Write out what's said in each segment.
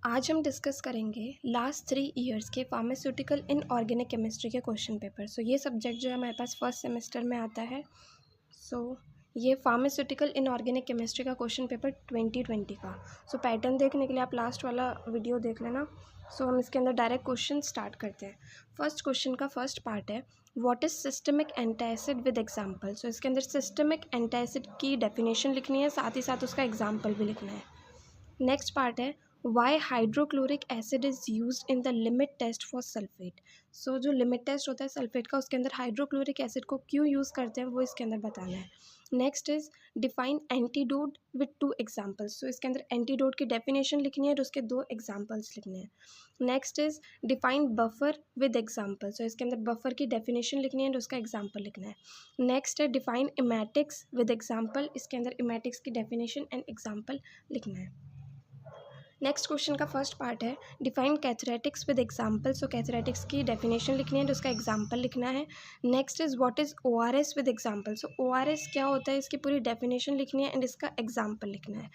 आज हम डिस्कस करेंगे लास्ट 3 इयर्स के फार्मास्यूटिकल इन ऑर्गेनिक केमिस्ट्री के क्वेश्चन पेपर। ये सब्जेक्ट जो है हमारे पास फर्स्ट सेमेस्टर में आता है। ये फार्मास्यूटिकल इन ऑर्गेनिक केमिस्ट्री का क्वेश्चन पेपर 2020 का। पैटर्न देखने के लिए आप लास्ट वाला वीडियो देख लेना। हम इसके अंदर डायरेक्ट क्वेश्चन स्टार्ट करते हैं। फर्स्ट क्वेश्चन का फर्स्ट पार्ट है, what is systemic antacid with example. इसके अंदर सिस्टमिक एंटासिड की डेफिनेशन लिखनी है, साथ ही साथ उसका एग्जाम्पल भी लिखना है। नेक्स्ट पार्ट है, why hydrochloric acid is use in the limit test for sulphate. जो लिमिट टेस्ट होता है सल्फेट का, उसके अंदर हाइड्रोक्लोरिक एसिड को क्यों यूज़ करते हैं वो इसके अंदर बताना है। Next is define antidote with 2 examples. इसके अंदर एंटीडोट की डेफिनेशन लिखनी है और उसके 2 एग्जाम्पल्स लिखने हैं। Next is define buffer with example. इसके अंदर बफर की डेफिनेशन लिखनी है और उसका एग्जाम्पल लिखना है। नेक्स्ट है डिफाइन इमेटिक्स विद एग्जाम्पल। इसके अंदर इमेटिक्स की डेफिनेशन एंड एग्जाम्पल लिखना है। नेक्स्ट क्वेश्चन का फर्स्ट पार्ट है, डिफाइन कैथरेटिक्स विद एग्जाम्पल। कैथरेटिक्स की डेफिनेशन लिखनी है तो उसका एग्जाम्पल लिखना है। Next is what is ORS with example. ORS क्या होता है, इसकी पूरी डेफिनेशन लिखनी है एंड इसका एग्जाम्पल लिखना है।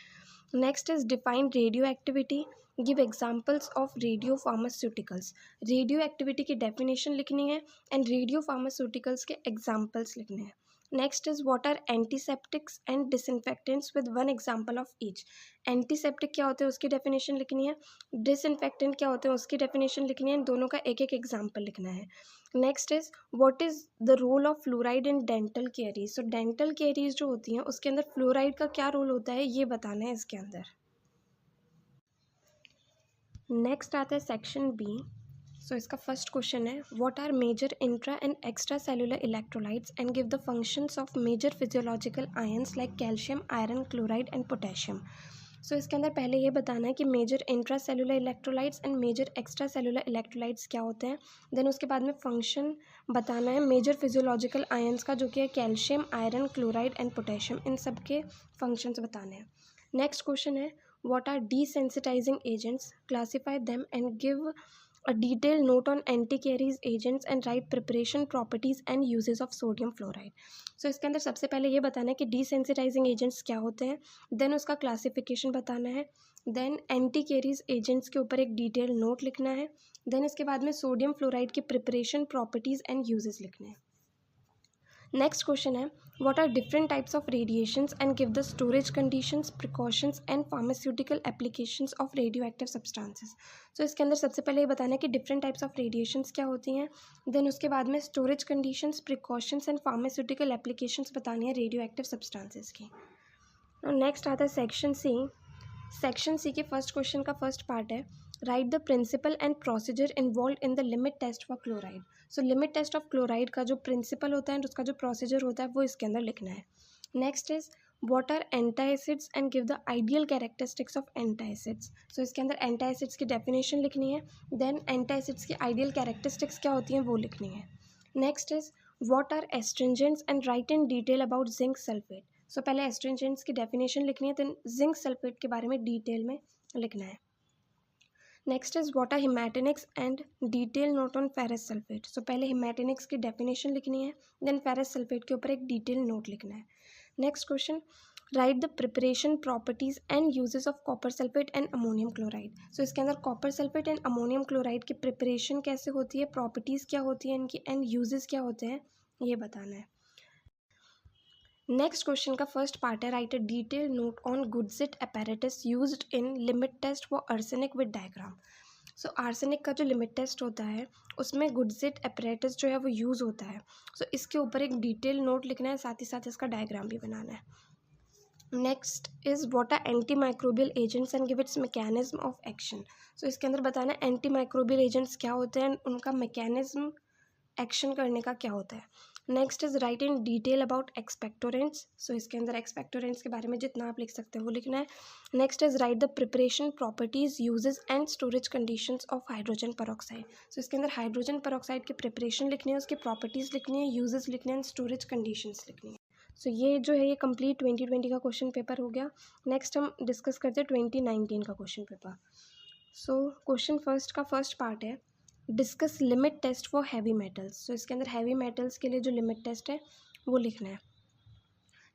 Next is define radioactivity, give examples of radiopharmaceuticals. Radioactivity की डेफिनेशन लिखनी है एंड रेडियो फार्मास्यूटिकल्स के एग्जाम्पल्स लिखने हैं। Next is what are antiseptics and disinfectants with 1 example of each. Antiseptic क्या होते हैं उसकी डेफिनेशन लिखनी है, डिसइंफेक्टेंट क्या होते हैं उसकी डेफिनेशन लिखनी है, दोनों का एक एक एग्जाम्पल लिखना है। Next is what is the role of fluoride in dental caries. Dental caries जो होती हैं उसके अंदर फ्लोराइड का क्या रोल होता है ये बताना है इसके अंदर। नेक्स्ट आता है सेक्शन बी। इसका फर्स्ट क्वेश्चन है, what are major intra and extracellular electrolytes and give the functions of major physiological ions like calcium, iron, chloride and potassium. इसके अंदर पहले ये बताना है कि major intracellular electrolytes and major extracellular electrolytes क्या होते हैं। देन उसके बाद में फंक्शन बताना है मेजर फिजियोलॉजिकल आयंस का, जो कि है calcium, iron, chloride and potassium. इन सब के फंक्शंस बताने हैं। नेक्स्ट क्वेश्चन है, what are desensitizing agents, classify them and give a detailed note on anti-caries agents and write preparation properties and uses of sodium fluoride. इसके अंदर सबसे पहले ये बताना है कि desensitizing agents क्या होते हैं, देन उसका क्लासिफिकेशन बताना है, देन एंटी-कैरीज एजेंट्स के ऊपर एक डिटेल नोट लिखना है, देन इसके बाद में सोडियम फ्लोराइड की प्रिपरेशन, प्रॉपर्टीज़ एंड यूजेस लिखने हैं। नेक्स्ट क्वेश्चन है, what are different types of radiations and give the storage conditions, precautions and pharmaceutical applications of radioactive substances. इसके अंदर सबसे पहले ये बताना है कि डिफरेंट टाइप्स ऑफ रेडिएशंस क्या होती हैं, देन उसके बाद में storage conditions, precautions and pharmaceutical applications बतानी है रेडियो एक्टिव सब्सटेंसेस की। नेक्स्ट आता है सेक्शन सी। सेक्शन सी के फर्स्ट क्वेश्चन का फर्स्ट पार्ट है, write the principle and procedure involve in the limit test for chloride. Limit test of chloride का जो प्रिंसिपल होता है उसका जो प्रोसीजर होता है वो इसके अंदर लिखना है। Next is what are antacids and give the ideal characteristics of antacids. इसके अंदर एंटासिड्स की डेफिनेशन लिखनी है, देन एंटासिड्स की आइडियल कैरेक्टरिस्टिक्स क्या होती हैं वो लिखनी है। Next is what are astringents and write in detail about zinc sulphate. पहले एस्ट्रिंजेंट्स की डेफिनेशन लिखनी है, देन जिंक सल्फेट के बारे में डिटेल में लिखना है। Next is what are haematinics and detail note on ferrous sulphate. पहले हिमैटिनिक्स की डेफिनेशन लिखनी है, देन फेरस सल्फेट के ऊपर एक डिटेल नोट लिखना है। Next question, right the preparation, properties and uses of copper sulphate and ammonium chloride. इसके अंदर copper sulphate and ammonium chloride की प्रिपरेशन कैसे होती है, प्रॉपर्टीज़ क्या होती है इनकी एंड यूजेस क्या होते हैं ये बताना है। नेक्स्ट क्वेश्चन का फर्स्ट पार्ट है, write a detail note on Gutzeit apparatus used in limit test for arsenic with diagram. Arsenic का जो लिमिट टेस्ट होता है उसमें गुडजिट अपैरेटस जो है वो यूज़ होता है। इसके ऊपर एक डिटेल नोट लिखना है, साथ ही साथ इसका डायग्राम भी बनाना है। Next is what are antimicrobial agents and give its mechanism of action. इसके अंदर बताना है एंटी माइक्रोबियल एजेंट्स क्या होते हैं, उनका मैकेनिज्म एक्शन करने का क्या होता है। Next is right in detail about expectorants. इसके अंदर एक्सपेक्टोरेंट्स के बारे में जितना आप लिख सकते हैं वो लिखना है। Next is right the preparation, properties, uses and storage conditions of hydrogen peroxide. इसके अंदर हाइड्रोजन पेरोक्साइड की प्रिपरेशन लिखनी है, उसकी प्रॉपर्टीज़ लिखनी है, यूजेस लिखने हैं, स्टोरेज कंडीशंस लिखनी है। ये जो है ये कंप्लीट 2020 का क्वेश्चन पेपर हो गया। नेक्स्ट हम डिस्कस करते हैं 2019 का क्वेश्चन पेपर। क्वेश्चन फर्स्ट का फर्स्ट पार्ट है, discuss limit test for heavy metals. इसके अंदर हैवी मेटल्स के लिए जो लिमिट टेस्ट है वो लिखना है।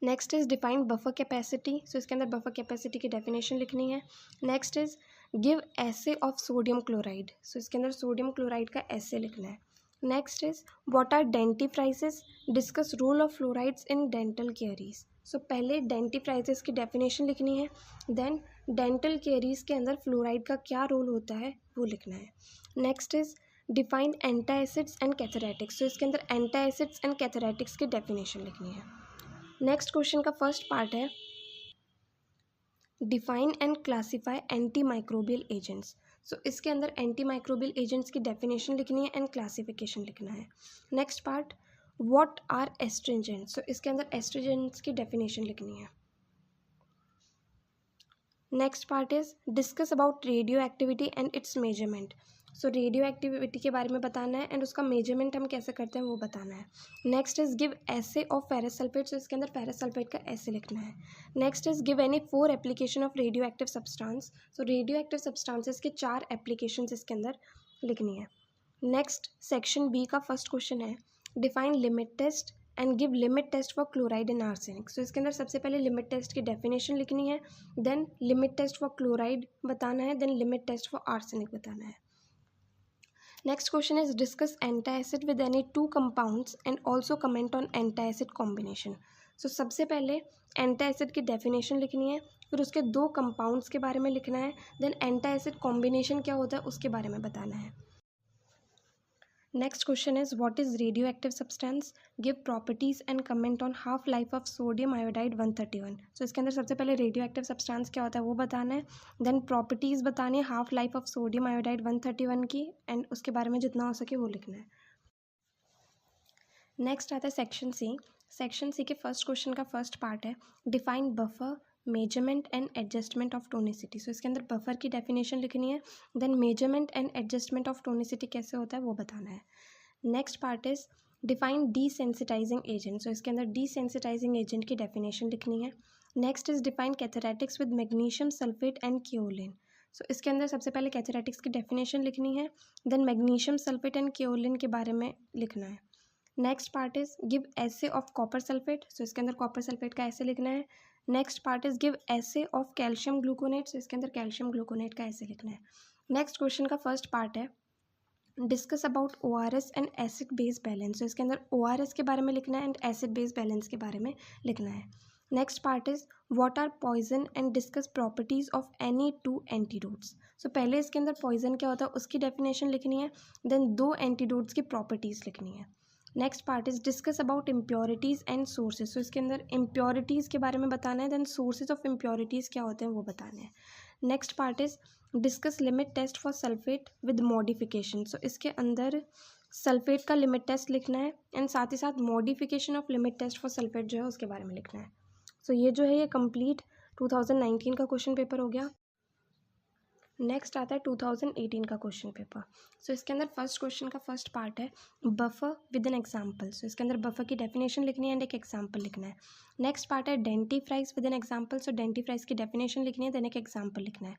Next is define buffer capacity. इसके अंदर बफर कैपेसिटी की डेफिनेशन लिखनी है। Next is give assay of sodium chloride, so इसके अंदर सोडियम क्लोराइड का एसे लिखना है. Next is what are dentifrices, discuss role of fluorides in dental caries. So पहले डेंटिफ्राइसिस की डेफिनेशन लिखनी है, देन डेंटल केयरीज के अंदर फ्लोराइड का क्या रोल होता है वो लिखना है. Next is define antacids and cathartics, so इसके अंदर एंटाएसिड्स एंड कैथरेटिक्स की डेफिनेशन लिखनी है. नेक्स्ट क्वेश्चन का फर्स्ट पार्ट है define and classify antimicrobial agents. So इसके अंदर एंटी माइक्रोबियल एजेंट्स की डेफिनेशन लिखनी है एंड क्लासिफिकेशन लिखना है. Next part what are astringents, so इसके अंदर एस्ट्रिंजेंट्स की डेफिनेशन लिखनी है. Next part is discuss about radioactivity and its measurement. So radio activity के बारे में बताना है एंड उसका मेजरमेंट हम कैसे करते हैं वो बताना है. Next is give assay of ferrous sulphate, so इसके अंदर फेरस सल्फेट का एसे लिखना है. Next is give any 4 application of radioactive substance, so radioactive substances के 4 एप्लीकेशन इसके अंदर लिखनी है. नेक्स्ट सेक्शन बी का फर्स्ट क्वेश्चन है define limit test and give limit test for chloride and arsenic. So इसके अंदर सबसे पहले लिमिट टेस्ट की डेफिनेशन लिखनी है, then limit test for chloride बताना है, then limit test for arsenic बताना है. Next question is discuss antacid with any 2 compounds and also comment on antacid combination. So सबसे पहले एंटाएसिड की डेफिनेशन लिखनी है, फिर उसके 2 कंपाउंड्स के बारे में लिखना है, देन एंटाएसिड कॉम्बिनेशन क्या होता है उसके बारे में बताना है. Next question is what is radio active substance, give properties and comment on half life of sodium iodide 131. सो इसके अंदर सबसे पहले रेडियो एक्टिव सब्सटेंस क्या होता है वो बताना है, देन प्रॉपर्टीज़ बतानी है half life of sodium iodide 131 की, एंड उसके बारे में जितना हो सके वो लिखना है. नेक्स्ट आता है सेक्शन सी. सेक्शन सी के फर्स्ट क्वेश्चन का फर्स्ट पार्ट है define buffer measurement and adjustment of tonicity. So इसके अंदर बफर की डेफिनेशन लिखनी है, then measurement and adjustment of tonicity कैसे होता है वो बताना है. Next part is define desensitizing agent. So इसके अंदर डीसेंसिटाइजिंग एजेंट की डेफिनेशन लिखनी है. Next is define cathartics with magnesium sulphate and kaolin. So इसके अंदर सबसे पहले कैथरेटिक्स की डेफिनेशन लिखनी है, then magnesium sulphate and kaolin के बारे में लिखना है. Next part is give assay of copper sulphate. So इसके अंदर कॉपर सल्फेट का ऐसे लिखना है. Next part is give assay of calcium gluconate. So इसके अंदर कैल्शियम ग्लूकोनेट का ऐसे लिखना है. नेक्स्ट क्वेश्चन का फर्स्ट पार्ट है discuss about ORS and acid base balance. So इसके अंदर ORS के बारे में लिखना है एंड एसिड बेस बैलेंस के बारे में लिखना है. Next part is what are poison and discuss properties of any 2 antidotes. So पहले इसके अंदर पॉइजन क्या होता है उसकी डेफिनेशन लिखनी है, देन 2 एंटीडोट्स की प्रॉपर्टीज़ लिखनी है. Next part is discuss about impurities and sources. So इसके अंदर इम्प्योरिटीज़ के बारे में बताना है, देन सोर्सेज ऑफ इम्प्योरिटीज़ क्या होते हैं वो बताने हैं. Next part is discuss limit test for sulphate with modification. So इसके अंदर सल्फेट का लिमिट टेस्ट लिखना है एंड साथ ही साथ modification of limit test for sulphate जो है उसके बारे में लिखना है. सो ये जो है ये कंप्लीट 2019 का क्वेश्चन पेपर हो गया. नेक्स्ट आता है 2018 का क्वेश्चन पेपर. सो इसके अंदर फर्स्ट क्वेश्चन का फर्स्ट पार्ट है buffer with an example. So इसके अंदर बफर की डेफिनेशन लिखनी है एंड एक एग्जाम्पल लिखना है. नेक्स्ट पार्ट है dentifrice with an example. So dentifrice की डेफिनेशन लिखनी है, देन एक एग्जाम्पल लिखना है.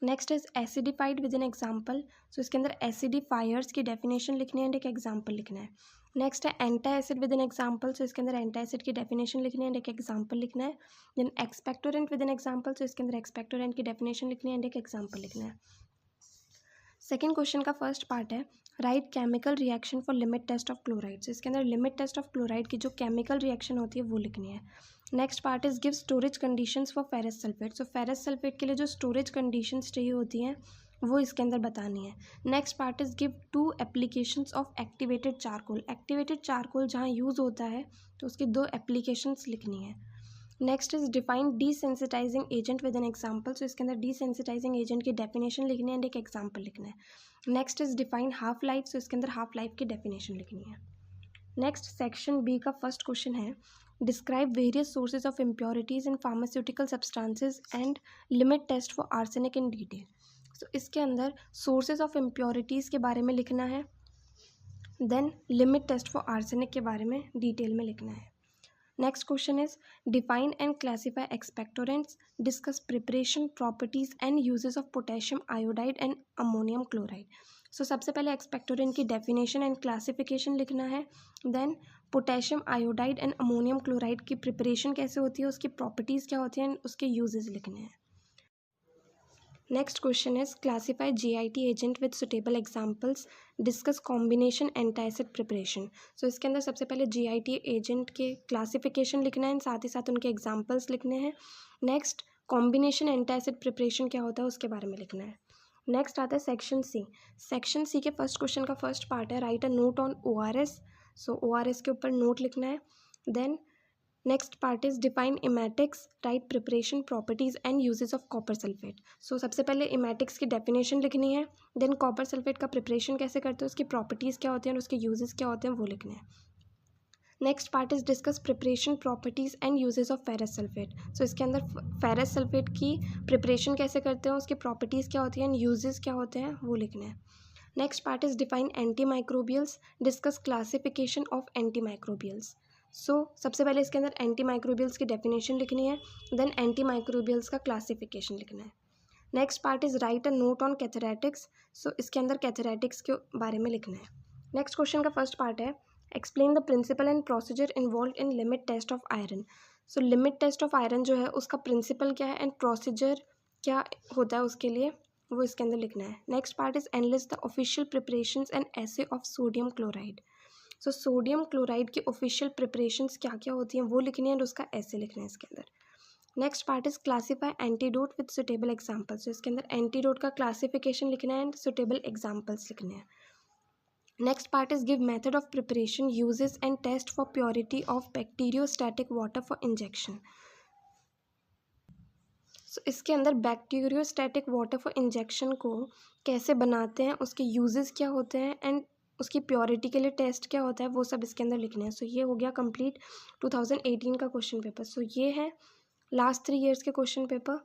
Next is acidified with an example. So इसके अंदर एसिडिफायर्स की डेफिनेशन लिखनी है एंड एक एग्जाम्पल लिखना है. नेक्स्ट है एंटा acid with an example. So इसके अंदर एंटा एसिड की डेफिनेशन लिखनी है एंड एक एग्जाम्पल लिखना है. Then expectorant with an example. So इसके अंदर एक्सपेक्टोरेंट की डेफिनेशन लिखनी है एंड एक एग्जाम्पल लिखना है. सेकेंड क्वेश्चन का फर्स्ट पार्ट है write chemical reaction for limit test of chloride. So इसके अंदर लिमिट टेस्ट ऑफ क्लोराइड की जो केमिकल रिएक्शन होती है वो लिखनी है. Next part is give storage conditions for ferrous sulphate. So ferrous sulphate के लिए जो स्टोरेज कंडीशंस चाहिए होती हैं वो इसके अंदर बतानी है. Next part is give 2 applications of activated charcoal. Activated charcoal जहाँ यूज़ होता है तो उसकी 2 एप्लीकेशंस लिखनी है. Next is define desensitizing agent with an example. So इसके अंदर डीसेंसिटाइजिंग एजेंट की डेफिनेशन लिखनी है एंड एक एग्जाम्पल लिखना है. Next is define half life. So इसके अंदर हाफ लाइफ की डेफिनेशन लिखनी है. नेक्स्ट सेक्शन बी का फर्स्ट क्वेश्चन है describe various sources of impurities in pharmaceutical substances and limit test for arsenic in detail. So इसके अंदर सोर्सेज ऑफ इम्प्योरिटीज़ के बारे में लिखना है, then limit test for arsenic के बारे में डिटेल में लिखना है. Next question is define and classify expectorants, discuss preparation properties and uses of potassium iodide and ammonium chloride. So सबसे पहले एक्सपेक्टोरेंट की डेफिनेशन एंड क्लासिफिकेशन लिखना है, then potassium iodide and ammonium chloride की प्रिपरेशन कैसे होती है, उसकी प्रॉपर्टीज़ क्या होती हैं एंड उसके यूजेस लिखने हैं. Next question is classify GIT agent with suitable examples, discuss combination antacid preparation. So इसके अंदर सबसे पहले GIT एजेंट के क्लासिफिकेशन लिखना है, साथ ही साथ उनके एग्जाम्पल्स लिखने हैं। नेक्स्ट कॉम्बिनेशन एंटासिड प्रिपरेशन क्या होता है उसके बारे में लिखना है। नेक्स्ट आता है सेक्शन सी। सेक्शन सी के फर्स्ट क्वेश्चन का फर्स्ट पार्ट है write a note on ORS। So ORS के ऊपर नोट लिखना है। Then next part is define emetics, write preparation properties and uses of copper sulphate. So सबसे पहले emetics की डेफिनेशन लिखनी है, देन कॉपर सल्फेट का प्रिपरेशन कैसे करते हैं, उसकी प्रॉपर्टीज़ क्या होती हैं और उसके यूजेस क्या होते हैं वो लिखने हैं। Next part is discuss preparation properties and uses of ferrous sulphate. So इसके अंदर फेरस सल्फेट की प्रिपरेशन कैसे करते हैं, उसकी प्रॉपर्टीज़ क्या होती हैं एंड यूजेस क्या होते हैं वो लिखने हैं। Next part is define antimicrobials, discuss classification of antimicrobials. So सबसे पहले इसके अंदर एंटी माइक्रोबियल्स की डेफिनेशन लिखनी है, देन एंटी माइक्रोबियल्स का क्लासिफिकेशन लिखना है। Next part is write a note on cathartics. So इसके अंदर कैथरेटिक्स के बारे में लिखना है। नेक्स्ट क्वेश्चन का फर्स्ट पार्ट है explain the principle and procedure involve in limit test of iron. So limit test of iron जो है उसका प्रिंसिपल क्या है एंड प्रोसीजर क्या होता है उसके लिए वो इसके अंदर लिखना है। Next part is analyse the official preparations and essay of sodium chloride. So sodium chloride की ऑफिशियल प्रिपरेशंस क्या क्या होती हैं वो लिखनी है और उसका ऐसे लिखना है इसके अंदर। Next part is classify antidote with suitable examples. तो इसके अंदर एंटीडोट का क्लासिफिकेशन लिखना है एंड सुटेबल एग्जाम्पल्स लिखने हैं। Next part is give method of preparation, uses and test for purity of bacteriostatic water for injection. So इसके अंदर बैक्टीरियोस्टैटिक वाटर फॉर इंजेक्शन को कैसे बनाते हैं, उसके यूजेस क्या होते हैं एंड उसकी प्योरिटी के लिए टेस्ट क्या होता है वो सब इसके अंदर लिखने हैं। सो ये हो गया कंप्लीट 2018 का क्वेश्चन पेपर। सो ये है लास्ट 3 ईयर्स के क्वेश्चन पेपर।